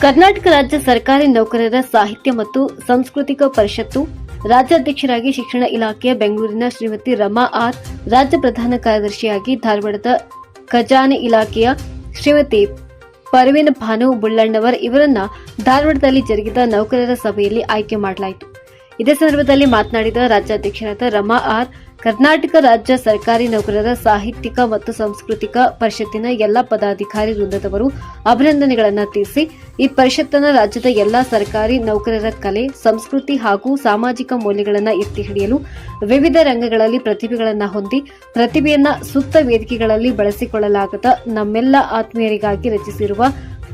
ಕರ್ನಾಟಕ ರಾಜ್ಯ ಸರ್ಕಾರಿ ನೌಕರರ ಸಾಹಿತ್ಯ ಮತ್ತು ಸಾಂಸ್ಕೃತಿಕ ಪರಿಷತ್ತು ರಾಜ್ಯಾಧ್ಯಕ್ಷರಾಗಿ ಶಿಕ್ಷಣ ಇಲಾಖೆಯ ಬೆಂಗಳೂರಿನ ಶ್ರೀಮತಿ ರಮಾ ಆರ್, ರಾಜ್ಯ ಪ್ರಧಾನ ಕಾರ್ಯದರ್ಶಿಯಾಗಿ ಧಾರವಾಡದ ಖಜಾನೆ ಇಲಾಖೆಯ ಶ್ರೀಮತಿ ಪರ್ವಿನ್ ಭಾನು ಬುಳ್ಳಣ್ಣವರ್ ಇವರನ್ನ ಧಾರವಾಡದಲ್ಲಿ ಜರುಗಿದ ನೌಕರರ ಸಭೆಯಲ್ಲಿ ಆಯ್ಕೆ ಮಾಡಲಾಯಿತು. ಇದೇ ಸಂದರ್ಭದಲ್ಲಿ ಮಾತನಾಡಿದ ರಾಜ್ಯಾಧ್ಯಕ್ಷರಾದ ರಮಾ ಆರ್, ಕರ್ನಾಟಕ ರಾಜ್ಯ ಸರ್ಕಾರಿ ನೌಕರರ ಸಾಹಿತ್ಯಿಕ ಮತ್ತು ಸಾಂಸ್ಕೃತಿಕ ಪರಿಷತ್ತಿನ ಎಲ್ಲ ಪದಾಧಿಕಾರಿ ವೃಂದದವರು ಅಭಿನಂದನೆಗಳನ್ನು ತಿಳಿಸಿ, ಈ ಪರಿಷತ್ತನ್ನು ರಾಜ್ಯದ ಎಲ್ಲಾ ಸರ್ಕಾರಿ ನೌಕರರ ಕಲೆ, ಸಂಸ್ಕೃತಿ ಹಾಗೂ ಸಾಮಾಜಿಕ ಮೌಲ್ಯಗಳನ್ನು ಎತ್ತಿ ಹಿಡಿಯಲು ವಿವಿಧ ರಂಗಗಳಲ್ಲಿ ಪ್ರತಿಭೆಗಳನ್ನು ಹೊಂದಿ ಪ್ರತಿಭೆಯನ್ನ ಸೂಕ್ತ ವೇದಿಕೆಗಳಲ್ಲಿ ಬಳಸಿಕೊಳ್ಳಲಾಗದ ನಮ್ಮೆಲ್ಲ ಆತ್ಮೀಯರಿಗಾಗಿ ರಚಿಸಿರುವ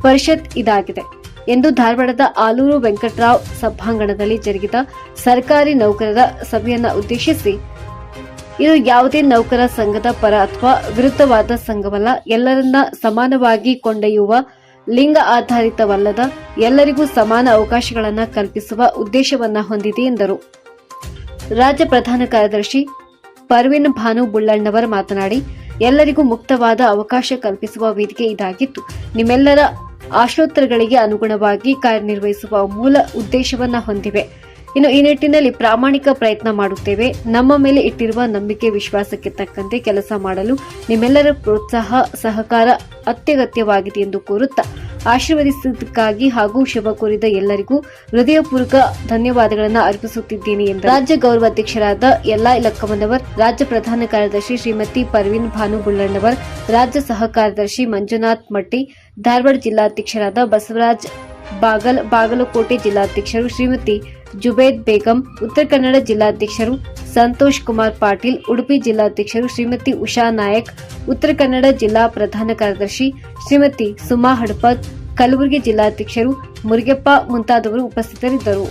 ಪರಿಷತ್ ಇದಾಗಿದೆ ಎಂದು ಧಾರವಾಡದ ಆಲೂರು ವೆಂಕಟರಾವ್ ಸಭಾಂಗಣದಲ್ಲಿ ಜರುಗಿದ ಸರ್ಕಾರಿ ನೌಕರರ ಸಭೆಯನ್ನು ಉದ್ದೇಶಿಸಿ, ಇದು ಯಾವುದೇ ನೌಕರ ಸಂಘದ ಪರ ಅಥವಾ ವಿರುದ್ಧವಾದ ಸಂಘವಲ್ಲ, ಎಲ್ಲರನ್ನ ಸಮಾನವಾಗಿ ಕೊಂಡೊಯ್ಯುವ, ಲಿಂಗ ಆಧಾರಿತವಲ್ಲದ, ಎಲ್ಲರಿಗೂ ಸಮಾನ ಅವಕಾಶಗಳನ್ನು ಕಲ್ಪಿಸುವ ಉದ್ದೇಶವನ್ನು ಹೊಂದಿದೆ ಎಂದರು. ರಾಜ್ಯ ಪ್ರಧಾನ ಕಾರ್ಯದರ್ಶಿ ಪರ್ವಿನ್ ಭಾನು ಬುಳ್ಳಣ್ಣವರ್ ಮಾತನಾಡಿ, ಎಲ್ಲರಿಗೂ ಮುಕ್ತವಾದ ಅವಕಾಶ ಕಲ್ಪಿಸುವ ವೇದಿಕೆ ಇದಾಗಿದ್ದು, ನಿಮ್ಮೆಲ್ಲರ ಆಶೋತ್ತರಗಳಿಗೆ ಅನುಗುಣವಾಗಿ ಕಾರ್ಯನಿರ್ವಹಿಸುವ ಮೂಲ ಉದ್ದೇಶವನ್ನು ಹೊಂದಿವೆ. ಇನ್ನು ಈ ನಿಟ್ಟಿನಲ್ಲಿ ಪ್ರಾಮಾಣಿಕ ಪ್ರಯತ್ನ ಮಾಡುತ್ತೇವೆ. ನಮ್ಮ ಮೇಲೆ ಇಟ್ಟಿರುವ ನಂಬಿಕೆ ವಿಶ್ವಾಸಕ್ಕೆ ತಕ್ಕಂತೆ ಕೆಲಸ ಮಾಡಲು ನಿಮ್ಮೆಲ್ಲರ ಪ್ರೋತ್ಸಾಹ ಸಹಕಾರ ಅತ್ಯಗತ್ಯವಾಗಿದೆ ಎಂದು ಕೋರುತ್ತಾ ಆಶೀರ್ವದಿಸಿದ್ದಕ್ಕಾಗಿ ಹಾಗೂ ಶುಭ ಕೋರಿದ ಎಲ್ಲರಿಗೂ ಹೃದಯಪೂರ್ವಕ ಧನ್ಯವಾದಗಳನ್ನು ಅರ್ಪಿಸುತ್ತಿದ್ದೇನೆ ಎಂದು ರಾಜ್ಯ ಗೌರವಾಧ್ಯಕ್ಷರಾದ ಎಲ್ಲಾ ಲಕ್ಕಮ್ಮನವರ್, ರಾಜ್ಯ ಪ್ರಧಾನ ಕಾರ್ಯದರ್ಶಿ ಶ್ರೀಮತಿ ಪರ್ವಿನ್ ಭಾನು ಬುಳ್ಳಣ್ಣವರ್, ರಾಜ್ಯ ಸಹ ಕಾರ್ಯದರ್ಶಿ ಮಂಜುನಾಥ್ ಮಟ್ಟಿ, ಧಾರವಾಡ ಜಿಲ್ಲಾಧ್ಯಕ್ಷರಾದ ಬಸವರಾಜ್ ಬಾಗಲ್, ಬಾಗಲಕೋಟೆ ಜಿಲ್ಲಾಧ್ಯಕ್ಷರು ಶ್ರೀಮತಿ ಜುಬೇದ್ ಬೇಗಂ, ಉತ್ತರ ಕನ್ನಡ ಜಿಲ್ಲಾಧ್ಯಕ್ಷರು ಸಂತೋಷ್ ಕುಮಾರ್ ಪಾಟೀಲ್, ಉಡುಪಿ ಜಿಲ್ಲಾಧ್ಯಕ್ಷರು ಶ್ರೀಮತಿ ಉಷಾ ನಾಯಕ್, ಉತ್ತರ ಕನ್ನಡ ಜಿಲ್ಲಾ ಪ್ರಧಾನ ಕಾರ್ಯದರ್ಶಿ ಶ್ರೀಮತಿ ಸುಮಾ ಹಡಪದ್, ಕಲಬುರಗಿ ಜಿಲ್ಲಾಧ್ಯಕ್ಷರು ಮುರುಗಪ್ಪ ಮುಂತಾದವರು ಉಪಸ್ಥಿತರಿದ್ದರು.